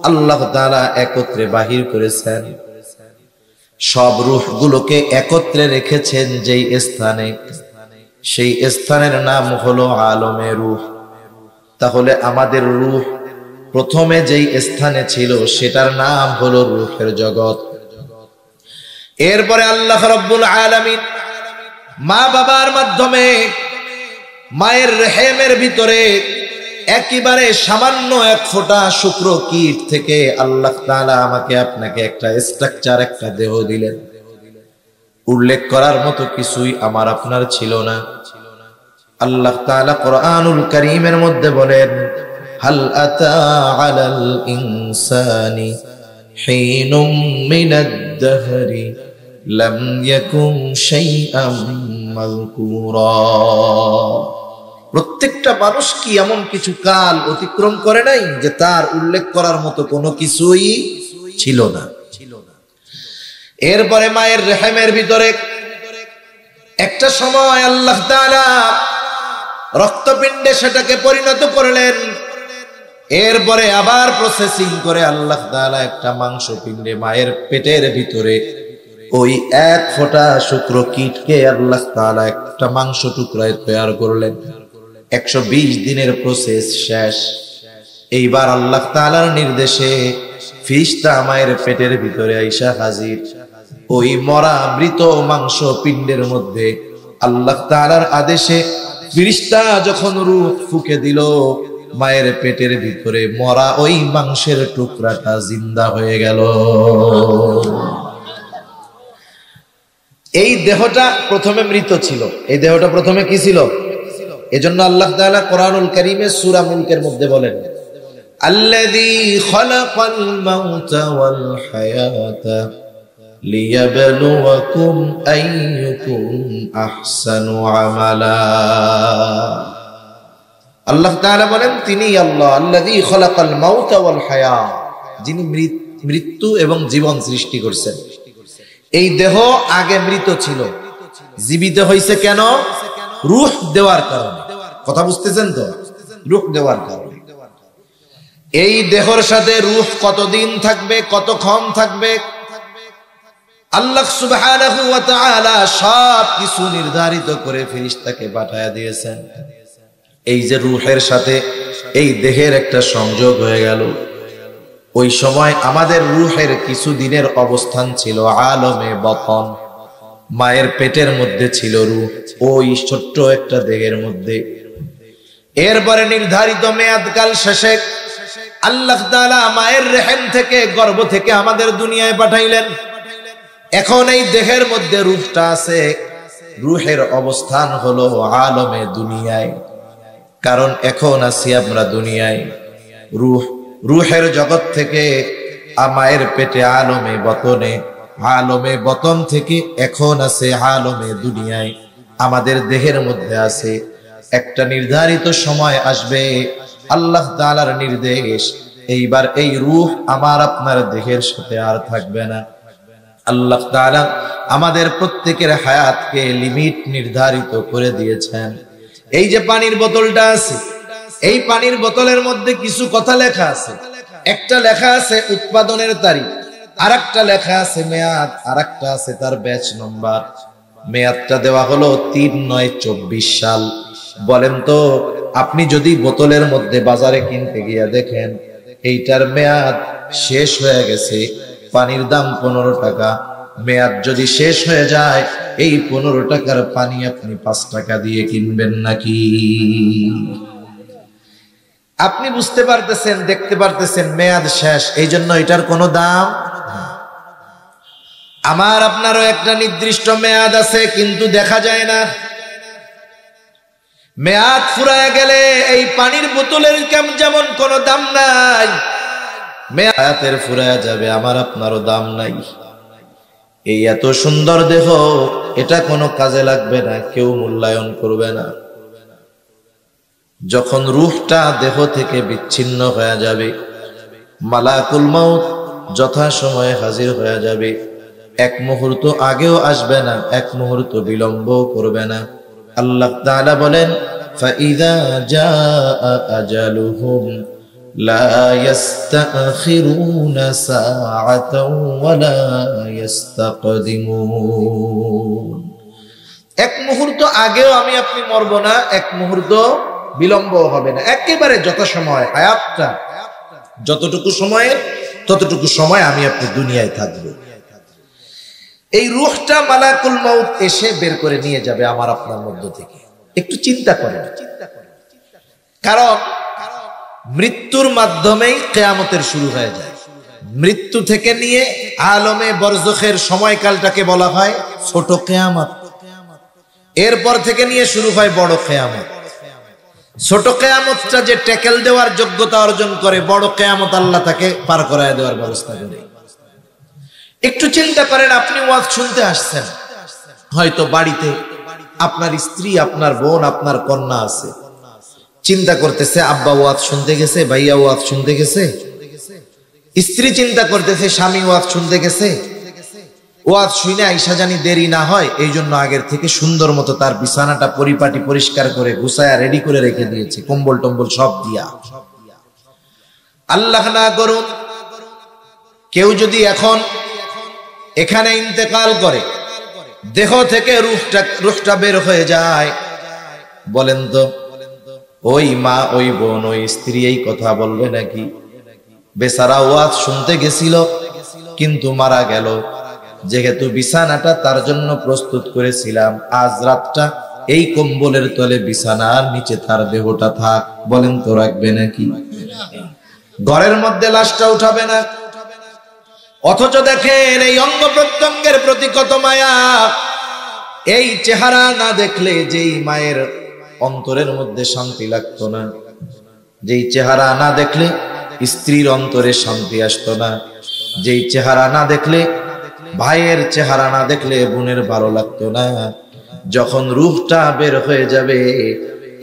আল্লাহ তাআলা একত্রে বাহির করেছেন। সব রূহগুলোকে একত্রে রেখেছেন যেই স্থানে, সেই স্থানের নাম হলো আলমে রূহ। তাহলে আমাদের রূহ প্রথমে যেই স্থানে ছিল সেটার নাম হলো রূহের জগৎ। এরপরে আল্লাহ রাব্বুল আলামিন মা বাবার মাধ্যমে মায়ের রেহেমের ভিতরে একেবারে সামান্য এক ফোঁটা শুক্র কীট থেকে আল্লাহ তাআলা আমাকে আপনাকে একটা স্ট্রাকচার, একটা দেহ দিলেন। উল্লেখ করার মতো কিছুই আমার আপনার ছিল না। আল্লাহ তাআলা কোরআনুল কারীমের মধ্যে বলেন, হাল আতা আলাল ইনসানি হিনুম মিনাদ দাহরি লাম ইয়াকুন শাইআম মাযকুরা। প্রত্যেকটা মানুষ কি এমন কিছু কাল অতিক্রম করে নাই যে তার উল্লেখ করার মতো কোনো কিছুই ছিল না। এরপরে মায়ের রেহেমের ভিতরে একটা সময় আল্লাহ তাআলা রক্তপিণ্ডে সেটাকে পরিণত করলেন। এরপরে আবার প্রসেসিং করে আল্লাহ তাআলা একটা মাংসপিণ্ডে মায়ের পেটের ভিতরে ওই এক ফোঁটা শুক্র কীটকে আল্লাহ তাআলা একটা মাংস টুকরায় তৈরি করলেন। 120 দিনের প্রসেস শেষ। এইবার আল্লাহ তাআলার নির্দেশে ফেরেশতা মায়ের পেটের ভিতরে আইসা হাজির। ওই মরা মৃত মাংস পিণ্ডের মধ্যে আল্লাহ তাআলার আদেশে ফেরেশতা যখন রূহ ফুঁকে দিল, মায়ের পেটের ভিতরে মরা ওই মাংসের টুকরাটা জিন্দা হয়ে গেল। এই দেহটা প্রথমে মৃত ছিল, এই দেহটা প্রথমে কি ছিল? এজন্য আল্লাহ তাআলা কোরআনুল কারীমে সূরা মুলকের মধ্যে বলেন, আল্লাযী খালাকাল মাউতা ওয়াল হায়াতা লিয়াবলুয়াকুম আইয়ুকুম আহসানু আমালা। আল্লাহ তাআলা বলেন তিনি আল্লাহ, আল্লাযী খালাকাল মাউতা ওয়াল হায়া, যিনি মৃত্যু এবং জীবন সৃষ্টি করেছেন। এই দেহ আগে মৃত ছিল, জীবিত হয়েছে কেন? রূহ দেওয়ার কারণে। কথা বুঝতেছেন তো? রূহ দেওয়ার কারণে। এই দেহের সাথে রূহ কতদিন থাকবে, কতক্ষণ থাকবে, আল্লাহ সুবহানাহু ওয়া তাআলা সব কিছু নির্ধারিত করে ফেরেশতাকে পাঠায়া দিয়েছেন। এই যে রূহের সাথে এই দেহের একটা সংযোগ হয়ে গেল, ওই সময় আমাদের রূহের কিছু দিনের অবস্থান ছিল আলমে বতন। মায়ের পেটের মধ্যে ছিল রূহ, ওই ছোট্ট একটা দেহের মধ্যে। এরপরে নির্ধারিত মেয়াদকাল শেষে আল্লাহ তাআলা মায়ের রেহেম থেকে, গর্ভ থেকে আমাদের দুনিয়ায় পাঠাইলেন। এখন এই দেহের মধ্যে রূহটা আছে, রূহের অবস্থান হলো আলমে দুনিয়ায়। কারণ এখন আছি আমরা দুনিয়ায়, রূহের জগৎ থেকে মায়ের পেটে আলমে বতনে, আলমে বতন থেকে এখন আছে আলমে দুনিয়ায়। আমাদের দেহের মধ্যে আছে, একটা নির্ধারিত সময় আসবে, আল্লাহ তাআলার নির্দেশ, এইবার এই রূহ আমার আপনার দেহের সাথে আর থাকবে না। আল্লাহ তাআলা আমাদের প্রত্যেকের হায়াতকে লিমিট নির্ধারিত করে দিয়েছেন। এই যে পানির বোতলটা আছে, এই পানির বোতলের মধ্যে কিছু কথা লেখা আছে। একটা লেখা আছে উৎপাদনের তারিখ, আরেকটা লেখা আছে মেয়াদ, আরেকটা আছে তার ব্যাচ নম্বর। মেয়াদটা দেওয়া হলো ৩/৯/২৪ সাল। বলেন তো, আপনি যদি বোতলের মধ্যে বাজারে কিনতে গিয়ে দেখেন এইটার মেয়াদ শেষ হয়ে গেছে, পানির দাম 15 টাকা, মেয়াদ যদি শেষ হয়ে যায় এই 15 টাকার পানি আপনি 5 টাকা দিয়ে কিনবেন নাকি? আপনি বুঝতে পারতেছেন, দেখতে পারতেছেন মেয়াদ শেষ, এই জন্য এটার কোনো দাম। আমার আপনারও একটা নির্দিষ্ট মেয়াদ আছে, কিন্তু দেখা যায় না। মেয়াদ ফুরায় গেলে এই পানির বোতলের যেমন কোনো দাম নাই, মেয়াদের ফুরায় যাবে আমার আপনারও দাম নাই। এই এত সুন্দর দেহ, এটা কোনো কাজে লাগবে না, কেউ মূল্যায়ন করবে না। যখন রূহটা দেহ থেকে বিচ্ছিন্ন হয়ে যাবে, মালাকুল মউত যথাসময়ে হাজির হয়ে যাবে। এক মুহূর্ত আগেও আসবে না, এক মুহূর্ত বিলম্ব করবে না। আল্লাহ তাআলা বলেন, ফাইযা জাআ আজালুহুম লা ইস্তাখিরুনা সাআতাও ওয়া লা ইস্তাকদিমুন। এক মুহূর্ত আগেও আমি আপনি মরব না, এক মুহূর্ত বিলম্ব হবে না, একেবারে যথাসময়। হায়াতটা যতটুকু সময়ের ততটুকু সময় আমি আপনি দুনিয়ায় থাকবো। এই রূহটা মালাকুল মউত এসে বের করে নিয়ে যাবে আমার আপনার মধ্য থেকে। একটু চিন্তা করেন, কারণ মৃত্যুর মাধ্যমেই কিয়ামতের শুরু হয়ে যায়। মৃত্যু থেকে নিয়ে আলমে বরজখের সময়কালটাকে বলা হয় ছোট কিয়ামত। এরপর থেকে নিয়ে শুরু হয় বড় কিয়ামত। ছোট কিয়ামতটা যে ট্যাকেল দেওয়ার যোগ্যতা অর্জন করে, বড় কিয়ামত আল্লাহ তাকে পার করায় দেওয়ার ব্যবস্থা করে। একটু চিন্তা করেন, আপনি ওয়াজ শুনতে আসছেন, হয়তো বাড়িতে আপনার স্ত্রী, আপনার বোন, আপনার কন্যা আছে, চিন্তা করতেছে আব্বা ওয়াজ শুনতে গেছে, ভাইয়া ওয়াজ শুনতে গেছে। স্ত্রী চিন্তা করতেছে স্বামী ওয়াজ শুনতে গেছে, ওয়াজ শুনে আইসা জানি দেরি না হয়, এই জন্য আগের থেকে সুন্দর মতো তার বিছানাটা পরিপাটি পরিষ্কার করে গুছায়া রেডি করে রেখে দিয়েছে, কম্বল টম্বল সব দিয়া। আল্লাহ না করুন কেউ যদি এখন এখানে ইন্তেকাল করে, দেহ থেকে রূহটা বের হয়ে যায়, বলেন তো ওই মা, ওই বোন, ওই স্ত্রী এই কথা বলবে নাকি? বেচারা ওয়াজ শুনতে গেছিল কিন্তু মারা গেল, যেহেতু বিছানাটা তার জন্য প্রস্তুত করেছিলাম, আজ রাতটা এই কম্বলের তলে বিছানার নিচে তার দেহটা থাক, বলেন তো রাখবে নাকি? ঘরের মধ্যে লাশটা উঠাবে না। অথচ দেখেন এই অঙ্গ প্রত্যঙ্গের প্রতি কত মায়া। এই চেহারা না দেখলে যেই মায়ের অন্তরের মধ্যে শান্তি লাগতো না, যেই চেহারা না দেখলে স্ত্রীর অন্তরে শান্তি আসতো না, যেই চেহারা না দেখলে ভাইয়ের চেহারা না দেখলে বোনের ভালো লাগতো না, যখন রূহটা বের হয়ে যাবে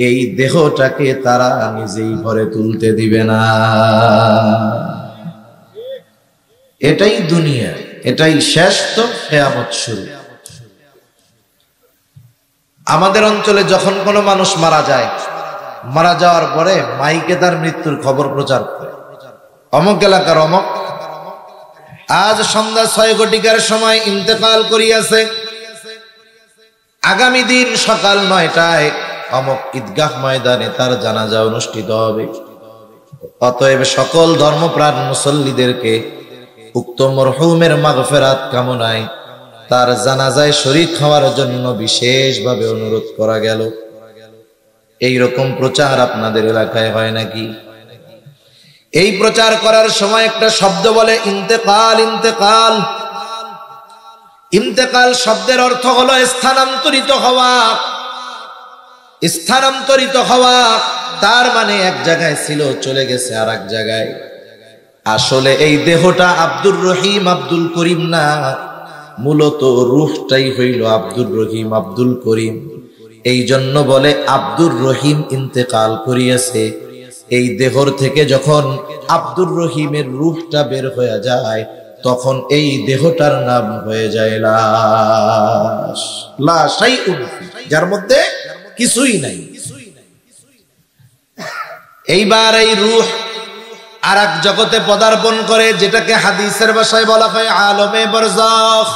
এই দেহটাকে তারা নিজেই ঘরে তুলতে দিবে না। এটাই দুনিয়া, এটাই শেষ, তো কিয়ামত শুরু। আমাদের অঞ্চলে যখন কোনো মানুষ মারা যায়, মারা যাওয়ার পরে মাইকে তার মৃত্যুর খবর প্রচার করে, অমুক এলাকার অমুক আজ সন্ধ্যা 6 ঘটিকার সময় ইন্তেকাল করিয়াছে, আগামী দিন সকাল 9টায় অমুক ঈদগাহ ময়দানে তার জানাজা অনুষ্ঠিত হবে। অতএব সকল ধর্মপ্রাণ মুসল্লিদেরকে উক্ত মরহুমের মাগফিরাত কামনায় তার জানাজায় শরীক হওয়ার জন্য বিশেষভাবে অনুরোধ করা গেল। এই রকম প্রচার আপনাদের এলাকায় হয় নাকি? এই প্রচার করার সময় একটা শব্দ বলে ইন্তেকাল। ইন্তেকাল, ইন্তেকাল শব্দের অর্থ হলো স্থানান্তরিত হওয়া। স্থানান্তরিত হওয়া তার মানে এক জায়গায় ছিল, চলে গেছে আর এক জায়গায়। আসলে এই দেহটা আব্দুর রহিম, আব্দুল করিম না, মূলত রূহটাই হইল আব্দুর রহিম, আব্দুল করিম। এই জন্য বলে আব্দুর রহিম ইন্তেকাল করিয়াছে। এই দেহর থেকে যখন আব্দুর রহিমের রূহটা বের হয়ে যায়, তখন এই দেহটার নাম হয়ে যায় লাশ। লাশাইউন, যার মধ্যে কিছুই নাই। এইবার এই রূহ আর এক জগতে পদার্পণ করে, যেটাকে হাদিসের ভাষায় বলা হয় আলমে বরজাখ।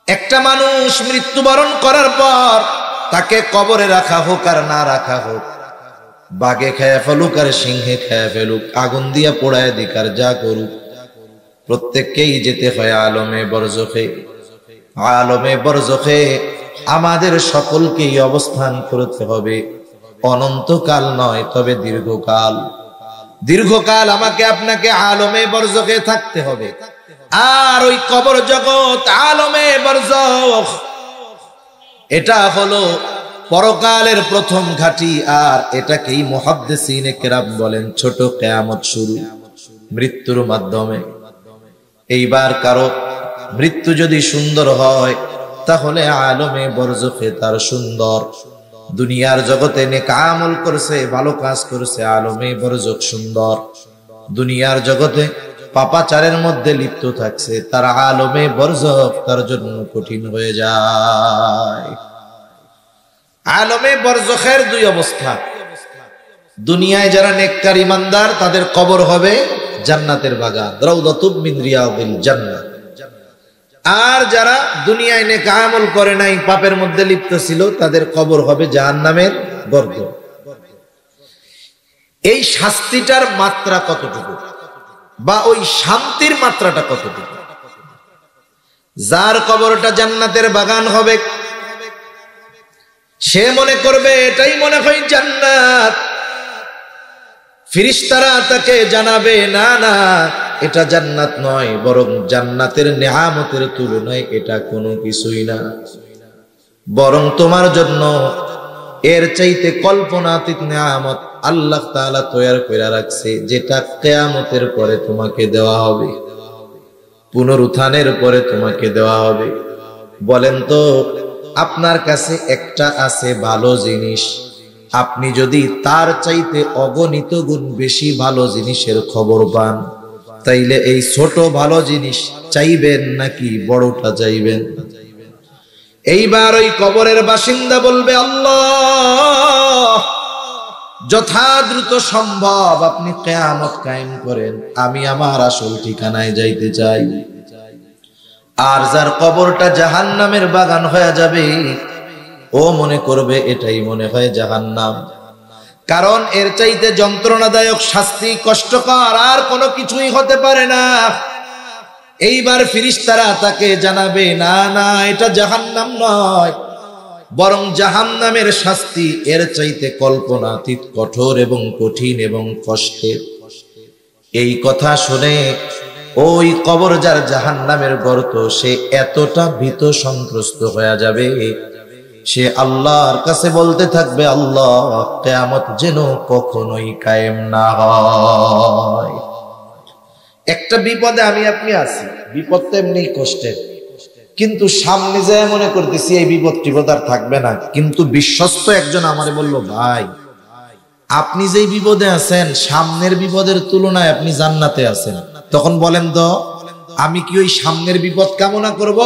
একটা মানুষ মৃত্যুবরণ করার পর তাকে কবরে রাখা হোক আর না রাখা হোক, বাঘে খেয়ে ফেলুক আর সিংহে খেয়ে ফেলুক, আগুন দিয়ে পোড়ায় দিক আর যা করুক, প্রত্যেককেই যেতে হয় আলমে বরজখে। আলমে বরজখে আমাদের সকলকেই অবস্থান করতে হবে, অনন্তকাল নয় তবে দীর্ঘকাল। দীর্ঘকাল আমাকে আপনাকে আলমে বরজখে থাকতে হবে। আর ওই কবর জগৎ আলমে বরজখ, এটা হলো পরকালের প্রথম ঘাঁটি। আর এটাকেই মুহাদ্দিসিনে কেরাম বলেন ছোট কিয়ামত শুরু, মৃত্যুর মাধ্যমে। এইবার কারো মৃত্যু যদি সুন্দর হয় তাহলে আলমে বরজখে তার সুন্দর। দুনিয়ার জগতে নেক আমল করছে, ভালো কাজ করছে, আলমে বরজখ সুন্দর। দুনিয়ার জগতে পাপাচারের মধ্যে লিপ্ত থাকছে, তার আলমে বরজখ তার জন্য কঠিন হয়ে যায়। আলমে বরজখের দুই অবস্থা। দুনিয়ায় যারা নেককার ইমানদার তাদের কবর হবে জান্নাতের বাগান, রাউদাতুম মিন রিয়াদিল জান্নাহ। আর যারা দুনিয়ায় নেক আমল করে নাই, পাপের মধ্যে লিপ্ত ছিল, তাদের কবর হবে জাহান্নামের গর্ত। এই শাস্তিটার মাত্রা কতটুকু বা ওই শান্তির মাত্রাটা কতটুকু? যার কবরটা জান্নাতের বাগান হবে সে মনে করবে এটাই মনে হয় জান্নাত। ফেরেশতারা তাকে জানাবে না না, এটা জান্নাত নয়, বরং জান্নাতের নেয়ামতের তুলনায় এটা কোনো কিছুই না, বরং তোমার জন্য এর চাইতে কল্পনাতীত নেয়ামত আল্লাহ তাআলা তৈরি করে রাখছে, যেটা কিয়ামতের পরে তোমাকে দেওয়া হবে, পুনরুত্থানের পরে তোমাকে দেওয়া হবে। বলেন তো, আপনার কাছে একটা আছে ভালো জিনিস, আপনি যদি তার চাইতে অগণিত গুণ বেশি ভালো জিনিসের খবর পান, তাইলে এই ছোট ভালো জিনিস চাইবেন নাকি বড়টা চাইবেন? এইবার ওই কবরের বাসিন্দা বলবে, আল্লাহ যথা দ্রুত সম্ভব আপনি কিয়ামত কায়েম করেন, আমি আমার আসল ঠিকানায় যাইতে চাই। আর যার কবরটা জাহান্নামের বাগান হয়ে যাবে, ও মনে করবে এটাই মনে হয় জাহান্নাম, কারণ এর চাইতে যন্ত্রণাদায়ক শাস্তি, কষ্টকর আর কোনো কিছুই হতে পারে না। এইবার ফেরেশতারা তাকে জানাবে না না, এটা জাহান্নাম নয়, বরং জাহান্নামের শাস্তি এর চাইতে কল্পনাতীত কঠোর এবং কঠিন এবং কষ্টের। এই কথা শুনে ওই কবর যার জাহান্নামের গর্ত, সে এতটা ভীত সন্ত্রস্ত হয়ে যাবে, সে আল্লাহর কাছে বলতে থাকবে, আল্লাহ কিয়ামত যেন কখনোই কায়েম না হয়। একটা বিপদে আমি আপনি আছি, বিপদ তো এমনি কষ্টের, কিন্তু সামনে যায় মনে করতেছি এই বিপদ টিপদ আর থাকবে না। কিন্তু বিশ্বস্ত একজন আমারে বলল, ভাই আপনি যেই বিপদে আছেন সামনের বিপদের তুলনায় আপনি জান্নাতে আছেন। তখন বলেন তো, আমি কি ওই সামনের বিপদ কামনা করব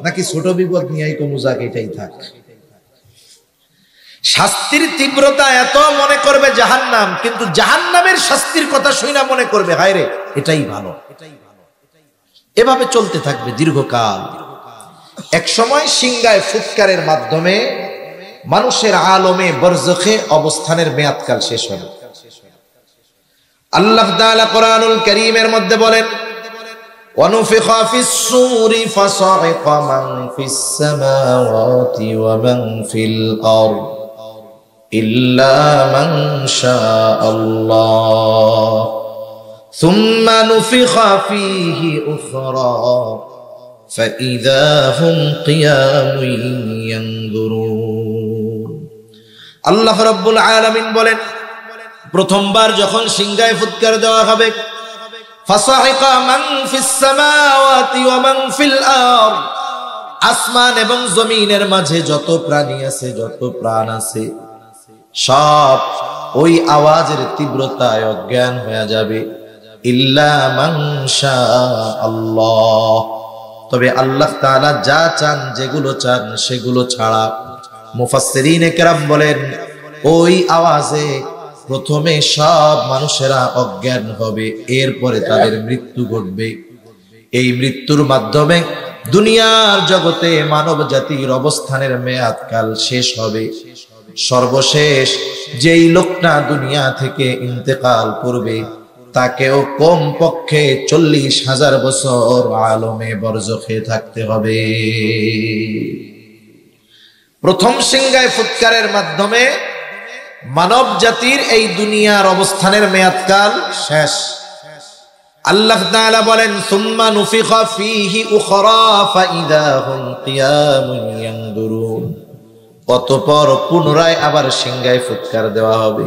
নাকি ছোট বিপদ নিয়ে কমুজাক এটাই থাক? শাস্তির তীব্রতা এত মনে করবে জাহান্নাম, কিন্তু জাহান্নামের শাস্তির কথা শুনে মনে করবে হায় রে এটাই ভালো। এভাবে চলতে থাকবে দীর্ঘকাল। এক সময় সিংগায় ফুৎকারের মাধ্যমে মানুষের আলমে বরজখে অবস্থানের মেয়াদকাল শেষ হবে। আল্লাহ তাআলা কোরআনুল কারীমের মধ্যে বলেন, وَنُفِخَ فِي الصُّورِ فَصَعِقَ مَنْ فِي السَّمَاوَاتِ وَمَنْ فِي الْأَرْضِ إِلَّا مَنْ شَاءَ اللَّهُ ثُمَّ نُفِخَ فِيهِ أُخْرَى فَإِذَا هُمْ قِيَامٌ يَنْظُرُونَ। আল্লাহ রাব্বুল আলামিন বলেন, প্রথমবার যখন সিংগায় ফুৎকার দেওয়া হবে, ফাসাহিকা মান ফিস সামাওয়াতি ওয়া মান ফিল আরদ, আসমান এবং জমিনের মাঝে যত প্রাণী আছে, যত প্রাণ আছে, সব ওই আওয়াজের তীব্রতায় অজ্ঞান হয়ে যাবে। ইল্লা মান শাআল্লাহ, তবে আল্লাহ তাআলা যা চান, যেগুলো চান সেগুলো ছাড়া। মুফাসসিরিনে কেরাম বলেন, ওই আওয়াজে প্রথমে সব মানুষেরা অজ্ঞান হবে, এরপরে তাদের মৃত্যু ঘটবে। এই মৃত্যুর মাধ্যমে দুনিয়ার জগতে মানব জাতির অবস্থানের মেয়াদকাল শেষ হবে। সর্বশেষ যেই লোকটা দুনিয়া থেকে ইন্তেকাল করবে তাকেও কম পক্ষে 40,000 বছর আলমে বরজখে থাকতে হবে। প্রথম সিংগায় ফুৎকারের মাধ্যমে মানব জাতির এই দুনিয়ার অবস্থানের মেয়াদকাল শেষ। আল্লাহ তাআলা বলেন সুম্মা নুফিখা ফীহি উখরা ফাইদা হুম কিয়ামুন ইয়ানদুরুন, অতঃপর পুনরায় আবার সিংগায় ফুৎকার দেওয়া হবে।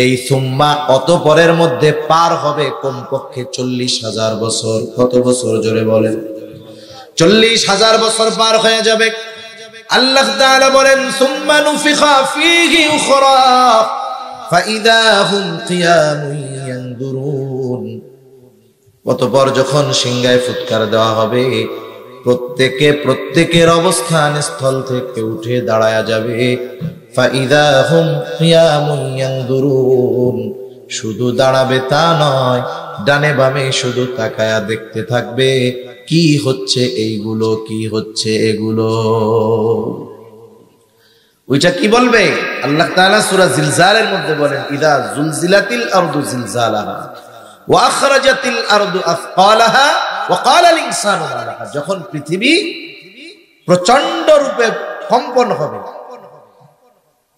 এই সুম্মা অতঃপরের মধ্যে পার হবে কমপক্ষে 40,000 বছর। কত বছর জোরে বলেন? 40,000 বছর পার হয়ে যাবে। আল্লাহ তাআলা বলেন সুম্মা নুফিখা ফীহি উখরা ফাইদা হুম কিয়ামুন ইয়ানদুরুন, অতঃপর যখন সিংগায় ফুৎকার দেওয়া হবে প্রত্যেকের অবস্থান স্থল থেকে উঠে দাঁড়ায়া যাবে। ফাইদা হুম কিয়ামুন ইয়ানদুরুন, শুধু দাঁড়াবে তা নয়, ডানে বামে শুধু তাকায়া দেখতে থাকবে কি হচ্ছে এইগুলো, কি হচ্ছে এগুলো। ওইটা কি বলবে? আল্লাহ তাআলা সূরা জিলজালের মধ্যে বলেন ইদা জুলজিলাতিল আরদু জিলজালাহা ওয়া আখরাজাতিল আরদু আথকালাহা ওয়া ক্বালাল ইনসানু মা লাহা, যখন পৃথিবী প্রচন্ড রূপে কম্পন হবে,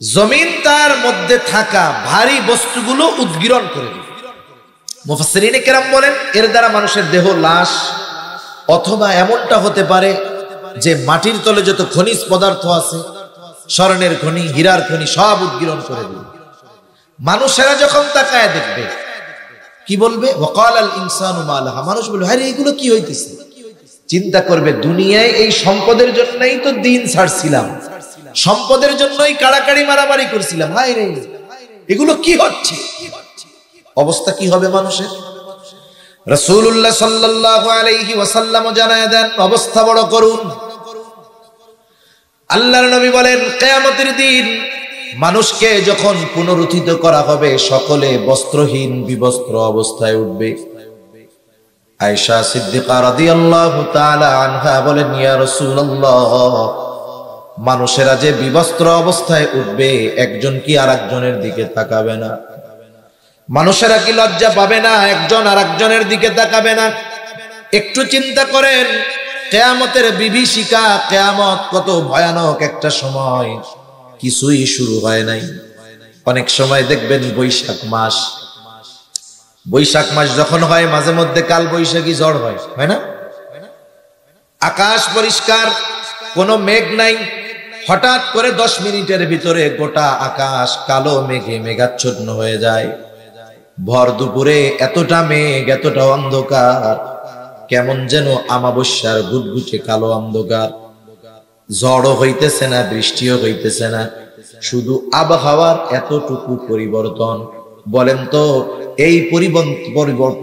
জমিন তার মধ্যে থাকা ভারী বস্তুগুলো উদ্গীরণ করে দিবে। মুফাসসিরিনে কেরাম বলেন এর দ্বারা মানুষের দেহ, লাশ, অথবা এমনটা হতে পারে যে মাটির তলে যত খনিজ পদার্থ আছে, স্বর্ণের খনি, হীরার খনি, সব উদ্গীরণ করে দিবে। মানুষেরা যখন তাকায় দেখবে কি বলবে? ওয়াকালাল ইনসানু মা লাহা, মানুষ বলবে আরে এগুলো কি হইতেছে। চিন্তা করবে দুনিয়ায় এই সম্পদের জন্যই তো দিন ছাড়ছিলাম, সম্পদের জন্যই কাড়াকাড়ি মারামারি করছিলাম, হায় রে এগুলো কি হচ্ছে। অবস্থা কি হবে মানুষের? রাসূলুল্লাহ সাল্লাল্লাহু আলাইহি ওয়াসাল্লাম জানায় দেন অবস্থা বড় করুন। আল্লাহর নবী বলেন কিয়ামতের দিন মানুষকে যখন পুনরুত্থিত করা হবে সকলে বস্ত্রহীন বিবস্ত্র অবস্থায় উঠবে। আয়েশা সিদ্দিকা রাদিয়াল্লাহু তাআলা আনহা বলেন ইয়া রাসূলুল্লাহ, মানুষেরা যে বিবস্ত্র অবস্থায় উঠবে একজন কি আরেকজনের দিকে তাকাবে না? মানুষেরা কি লজ্জা পাবে না? একজন আরেকজনের দিকে তাকাবে না? একটু চিন্তা করেন কিয়ামতের বিভীষিকা, কিয়ামত কত ভয়ানক একটা সময়, কিছুই শুরু হয় নাই। অনেক সময় দেখবেন বৈশাখ মাস যখন হয় মাঝে মধ্যে কাল বৈশাখী ঝড় হয়, হয় না? আকাশ পরিষ্কার, কোনো মেঘ নাই, হঠাৎ করে 10 মিনিটের ভিতরে গোটা আকাশ কালো মেঘে মেঘাচ্ছন্ন হয়ে যায়। ভর দুপুরে এতটা মেঘ, এতটা অন্ধকার, কেমন যেন আমাবস্যার গুটগুটে কালো অন্ধকার। ঝড়ও হইতেছে না, বৃষ্টিও হইতেছে না, শুধু আবহাওয়ার এতটুকু পরিবর্তন। বলেন তো এই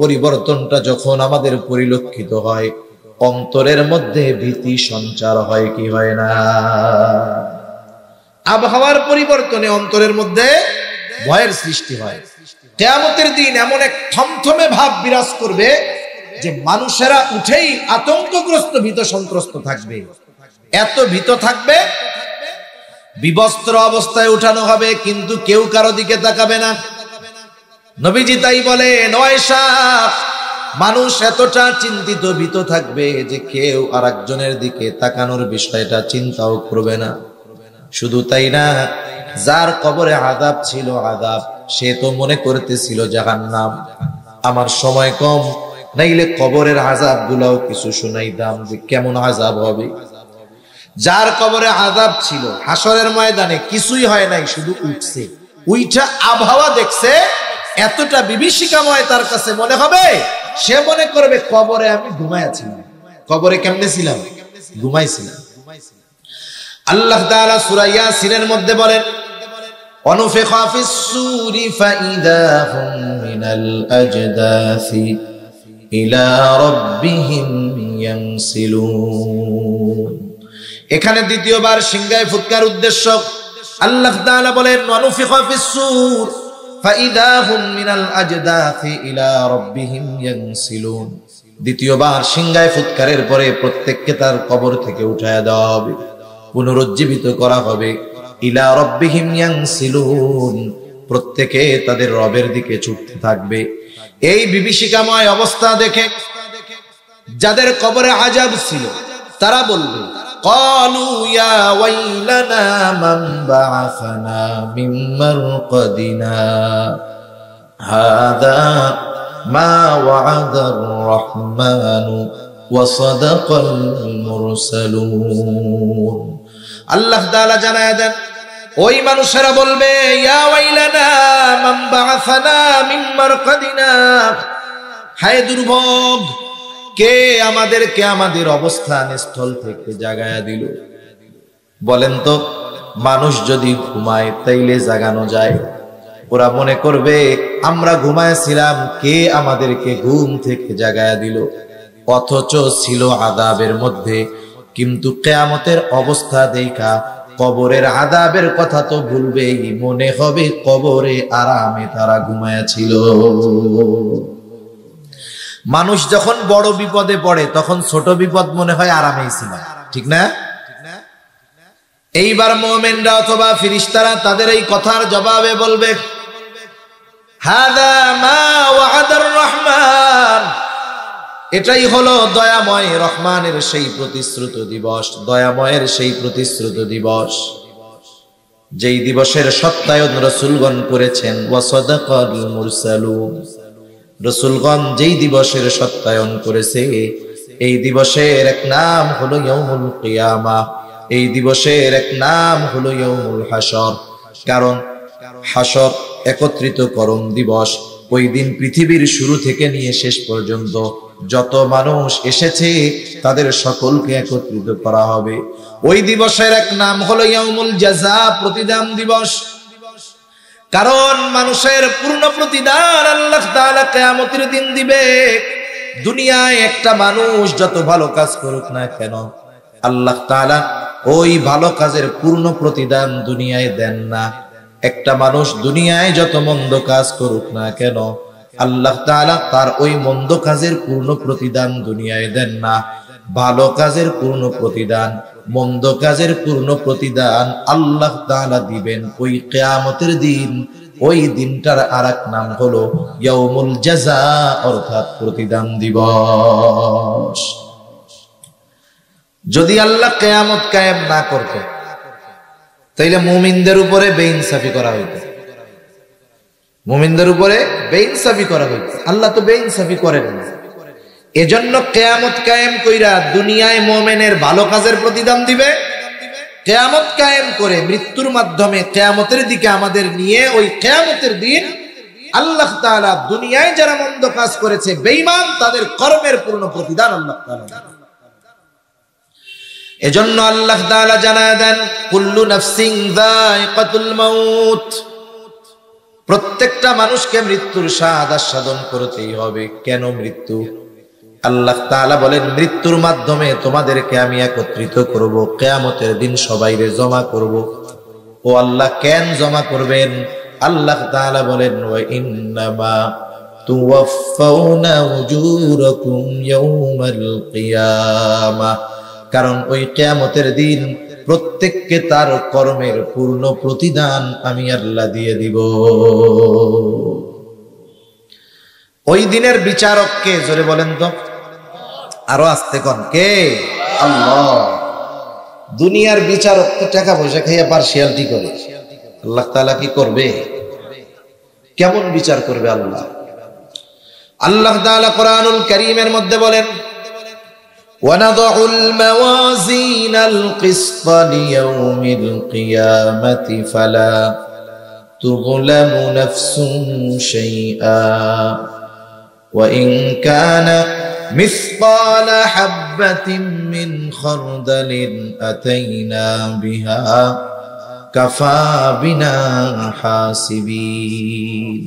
পরিবর্তনটা যখন আমাদের পরিলক্ষিত হয় অন্তরের মধ্যে ভীতি সঞ্চার হয় কি হয় না? আবহাওয়ার পরিবর্তনে অন্তরের মধ্যে ভয়ের সৃষ্টি হয়। কিয়ামতের দিন এমন এক থমথমে ভাব বিরাজ করবে যে মানুষেরা উঠেই আতঙ্কগ্রস্ত, ভীত সন্ত্রস্ত থাকবে। এত ভীত থাকবে, বিবস্ত্র অবস্থায় উঠানো হবে কিন্তু কেউ কারো দিকে তাকাবে না। নবীজি তাই বলেন আয়েশা, মানুষ এতটা চিন্তিত ভীত থাকবে যে কেউ আরেকজনের দিকে তাকানোর বিষয়টা চিন্তাও করবে না। শুধু তাই না, যার কবরে আযাব ছিল আযাব, সে তো মনে করতেছিল জাহান্নাম। আমার সময় কম, নাইলে কবরের আযাব গুলাও কিছু শুনাইতাম যে কেমন আযাব হবে। যার কবরে আযাব ছিল হাসরের ময়দানে কিছুই হয় নাই, শুধু উঠছে, উইঠা আবহাওয়া দেখছে, এতটা বিভীষিকাময় তার কাছে মনে হবে, সে মনে করবে কবরে আমি ঘুমাইছিলাম। কবরে কেমনে ছিলাম? ঘুমাইছিলাম। আল্লাহ তাআলা সূরা ইয়াসিনের মধ্যে বলেন অনুফিখা ফিস সূরি ফাইদা হুম মিনাল আজদাসি ইলা রাব্বিহিম ইয়ানসিলুন। এখানে দ্বিতীয়বার সিংহায় ফুৎকার উদ্দেশ্য। আল্লাহ তাআলা বলেন অনুফিখা ফিস সূর ফাইদা হুম মিনাল আজদাসি ইলা রাব্বিহিম ইয়ানসিলুন। দ্বিতীয়বার সিংহায় ফুৎকারের পরে প্রত্যেককে তার কবর থেকে উঠায়া দেওয়া হবে, পুনরুজ্জীবিত করা হবে। ইলা রাব্বিহিম ইয়ানসিলুন, প্রত্যেকে তাদের রবের দিকে ছুটতে থাকবে। এই বিভীষিকাময় অবস্থা দেখে যাদের কবরে আযাব ছিল তারা বলবে, ক্বালু ইয়া ওয়াইলানা মান বা'আসানা মিন মারকাদিনা হাযা মা ওয়া'আদার রাহমানু ওয়া সাদাকাল মুরসালুন। আল্লাহ তাআলা জানায় দেন, ওই মানুষেরা বলবে, ইয়া ওয়াইলানা মান বা'আসানা মিন মারকাদিনা, হায় দুর্ভোগ, কে আমাদেরকে আমাদের অবস্থান স্থল থেকে জাগায়া দিল। বলেন তো, মানুষ যদি ঘুমায় তাইলে জাগানো যায়? ওরা মনে করবে আমরা ঘুমাইছিলাম, কে আমাদেরকে ঘুম থেকে জাগায়া দিল। অথচ ছিল আযাবের মধ্যে, কিন্তু কিয়ামতের অবস্থা দেখা কবরের আযাবের কথা তো ভুলবেই, মনে হবে কবরে আরামে তারা ঘুমায়াছিল। মানুষ যখন বড় বিপদে পড়ে তখন ছোট বিপদ মনে হয় আরামেই ছিল, ঠিক না? এইবার মুমিনরা অথবা ফেরেশতারা তাদের এই কথার জবাবে বলবে, হাযা মা ওয়া'আদার রহমান, এটাই হলো দয়াময় রহমানের সেই প্রতিশ্রুত দিবস, দয়াময়ের সেই প্রতিশ্রুত দিবস, যেই দিবসের সত্যায়ন রাসূলগণ করেছেন। ওয়া সাদাকাল মুরসালুন, রাসূলগণ যেই দিবসের সত্যায়ন করেছে, এই দিবসের এক নাম হলো ইয়াউমুল কিয়ামাহ, এই দিবসের এক নাম হলো ইয়াউমুল হাসর। কারণ হাসর একত্রিতকরণ দিবস। ওই দিন পৃথিবীর শুরু থেকে নিয়ে শেষ পর্যন্ত যত মানুষ এসেছে তাদের সকলকে একত্রিত করা হবে। ওই দিবসের এক নাম হলো ইয়াউমুল জাযা, প্রতিদান দিবস। কারণ মানুষের পূর্ণ প্রতিদান আল্লাহ তাআলা কিয়ামতের দিন দিবে। দুনিয়ায় একটা মানুষ যত ভালো কাজ করুক না কেন, আল্লাহ তাআলা ওই ভালো কাজের পূর্ণ প্রতিদান দুনিয়ায় দেন না। একটা মানুষ দুনিয়ায় যত মন্দ কাজ করুক না কেন, আল্লাহ তাআলা তার ওই মন্দ কাজের পূর্ণ প্রতিদান দুনিয়ায় দেন না। ভালো কাজের পূর্ণ প্রতিদান, মন্দ কাজের পূর্ণ প্রতিদান আল্লাহ তাআলা দিবেন ওই কিয়ামতের দিন। ওই দিনটার আরেক নাম হলো ইয়াউমুল জাযা, অর্থাৎ প্রতিদান দিবস। যদি আল্লাহ কিয়ামত কায়েম না করত তাইলে মুমিনদের উপরে বেইনসাফি করা হইত, মুমিনদের উপরে বেইনসাফি করা হইত। আল্লাহ তো বেইনসাফি করেন না। এজন্য কিয়ামত কায়েম কইরা দুনিয়ায় মুমিনের ভালো কাজের প্রতিদান দিবে। কিয়ামত কায়েম করে মৃত্যুর মাধ্যমে কিয়ামতের দিকে আমাদের নিয়ে ওই কিয়ামতের দিন আল্লাহ তাআলা দুনিয়ায় যারা মন্দ কাজ করেছে, বেঈমান, তাদের কর্মের পূর্ণ প্রতিদান আল্লাহ তাআলা। এজন্য আল্লাহ তাআলা জানায় দেন, কুল্লু নাফসিন যায়িকাতুল মাউত, প্রত্যেকটা মানুষকে মৃত্যুর স্বাদ আস্বাদন করতেই হবে। কেন মৃত্যু? আল্লাহ তাআলা বলেন, মৃত্যুর মাধ্যমে তোমাদেরকে আমি একত্রিত করব, কিয়ামতের দিন সবাইরে জমা করব। ও আল্লাহ, কেন জমা করবেন? আল্লাহ তাআলা বলেন, ওয়া ইন্নামা তুওয়াফাউনা উজুরাকুম ইয়াউমাল কিয়ামাহ, কারণ ওই কিয়ামতের দিন প্রত্যেককে তার কর্মের পূর্ণ প্রতিদান আমি আল্লাহ দিয়ে দিব। ওই দিনের বিচারক কে? জোরে বলেন তো, আরো আস্তে কোন, কে? আল্লাহ। দুনিয়ার বিচারক তো টাকা পয়সা খাইয়া পার্সিয়ালিটি করে, আল্লাহ তাআলা কি করবে? কেমন বিচার করবে আল্লাহ? আল্লাহ তাআলা কোরআনুল কারীমের মধ্যে বলেন, وَنَضَعُ الْمَوَازِينَ الْقِسْطَ لِيَوْمِ الْقِيَامَةِ فَلَا تُظْلَمُ نَفْسٌ شَيْئًا وَإِنْ كَانَ مِثْقَالَ حَبَّةٍ مِّنْ خَرْدَلٍ أَتَيْنَا بِهَا كَفَى بِنَا حَاسِبِينَ।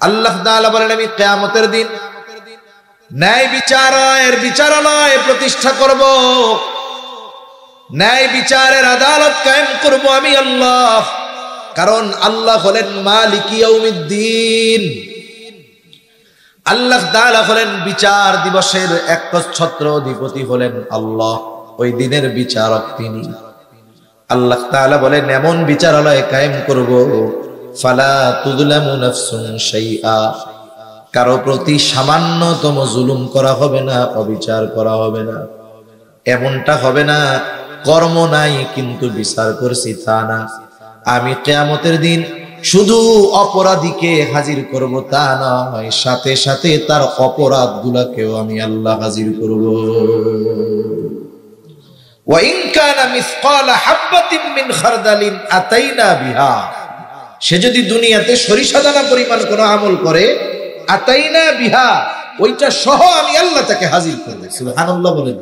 আল্লাহ তাআলা বলেন, আমি কিয়ামতের দিন ন্যায় বিচারের বিচারালয় প্রতিষ্ঠা করব, ন্যায় বিচারের আদালত কায়েম করব আমি আল্লাহ। কারণ আল্লাহ হলেন মালিক ইয়াউমিদ্দিন, আল্লাহ তাআলা হলেন বিচার দিবসের একচ্ছত্র অধিপতি হলেন আল্লাহ। ওই দিনের বিচারক তিনি। আল্লাহ তাআলা বলেন, এমন বিচারালয় কায়েম করব, ফালা তুযলামু নাফসুন শাইআ, কারো প্রতি সামান্যতম জুলুম করা হবে না, অবিচার করা হবে না। এমনটা হবে না কর্ম নাই কিন্তু বিচার করছি তা না। আমি কিয়ামতের দিন শুধু অপরাধীকে হাজির করব তা নয়, সাথে সাথে তার অপরাধগুলোকেও আমি আল্লাহ হাজির করব। ওয়া ইন কানা মিসকালা হাববাতিন মিন খারদালিন আতাইনা বিহা, সে যদি দুনিয়াতে সরিষা দানা পরিমাণ কোনো আমল করে, আতাইনা বিহা, ওইটা সহ আমি আল্লাহ তাকে হাজির করব। সুবহানাল্লাহ বলেন।